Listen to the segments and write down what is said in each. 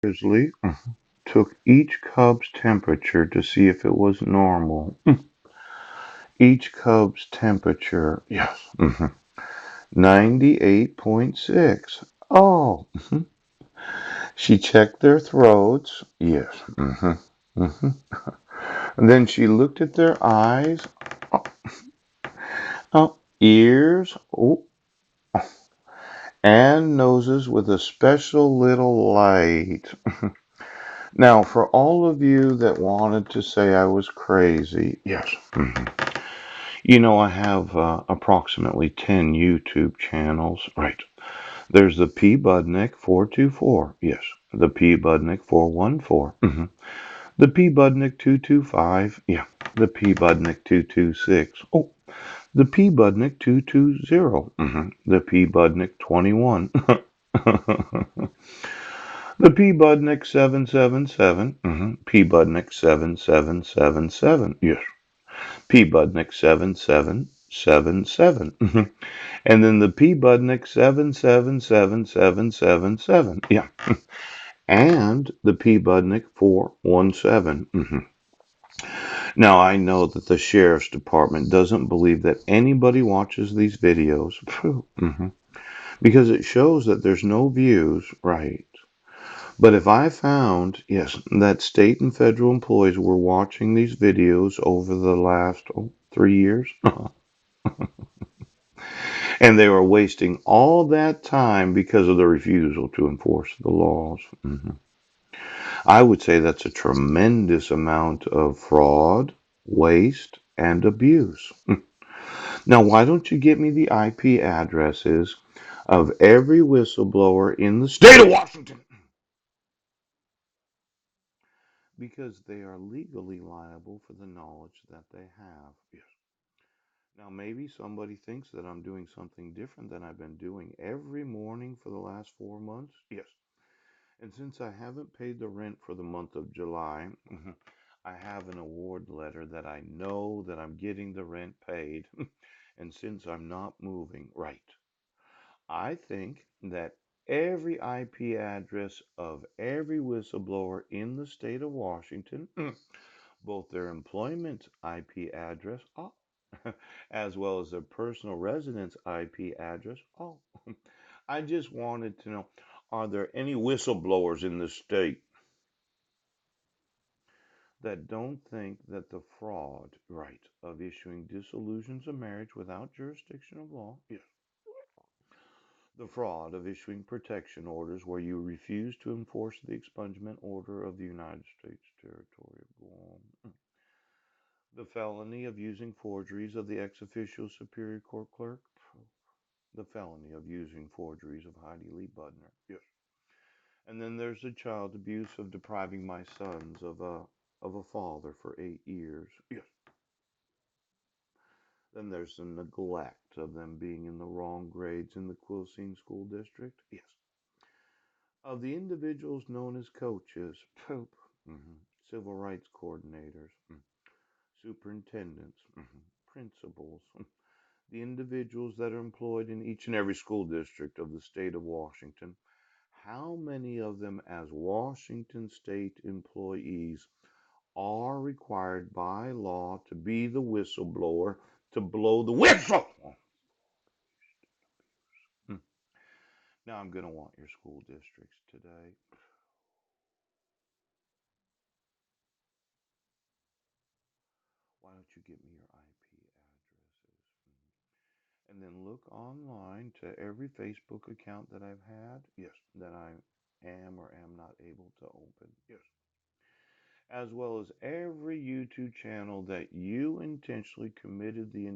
Grizzly took each cub's temperature to see if it was normal. Each cub's temperature, yes, 98.6. Oh, she checked their throats. Yes. And then she looked at their eyes. Oh, oh, ears. Oh, and noses with a special little light. Now, for all of you that wanted to say I was crazy, yes. I have approximately 10 YouTube channels. Right. There's the P. Budnick 424. Yes. The P. Budnick 414. The P. Budnick 225. Yeah. The P. Budnick 226. Oh, the P. Budnick 220. The P. Budnick 21. The P. Budnick 777. P. Budnick 7777. Yes. P. Budnick 7777. And then the P. Budnick 777777. Yeah. And the P. Budnick 417. Now, I know that the sheriff's department doesn't believe that anybody watches these videos because it shows that there's no views, right? But if I found, yes, that state and federal employees were watching these videos over the last 3 years, and they were wasting all that time because of the refusal to enforce the laws, I would say that's a tremendous amount of fraud, waste, and abuse. Now, why don't you get me the IP addresses of every whistleblower in the state of Washington? Because they are legally liable for the knowledge that they have. Yes. Now, maybe somebody thinks that I'm doing something different than I've been doing every morning for the last 4 months. Yes. And since I haven't paid the rent for the month of July, I have an award letter that I know that I'm getting the rent paid. And since I'm not moving, right, I think that every IP address of every whistleblower in the state of Washington, both their employment IP address, as well as their personal residence IP address, I just wanted to know, are there any whistleblowers in the state that don't think that the fraud, right, of issuing dissolutions of marriage without jurisdiction of law, yes, the fraud of issuing protection orders where you refuse to enforce the expungement order of the United States territory of Guam, the felony of using forgeries of the ex officio superior court clerk, the felony of using forgeries of Heidi Lee Budner, yes, and then there's the child abuse of depriving my sons of a father for 8 years, yes. Then there's the neglect of them being in the wrong grades in the Quilcene School District. Yes. Of the individuals known as coaches, poop, civil rights coordinators, superintendents, principals, the individuals that are employed in each and every school district of the state of Washington, how many of them as Washington state employees are required by law to be the whistleblower to blow the whistle? Now I'm going to want your school districts today. Why don't you give me your IP addresses? And then look online to every Facebook account that I've had. Yes, that I am or am not able to open. Yes. As well as every YouTube channel that you intentionally committed the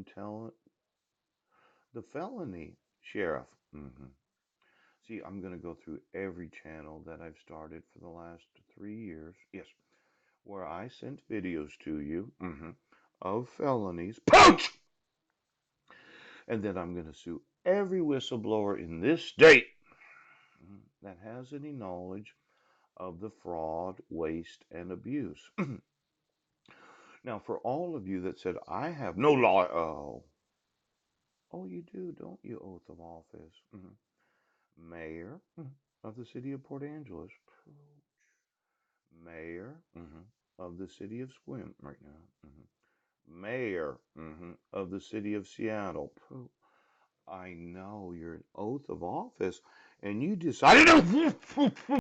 felony, Sheriff. See, I'm going to go through every channel that I've started for the last 3 years. Yes, where I sent videos to you of felonies. Punch! And then I'm going to sue every whistleblower in this state that has any knowledge of the fraud, waste, and abuse. Now, for all of you that said, I have no law. Oh, you do, don't you, oath of office? Mayor of the city of Port Angeles. Mayor of the city of Squim right now. Mayor of the city of Seattle. I know you're an oath of office, and you decided to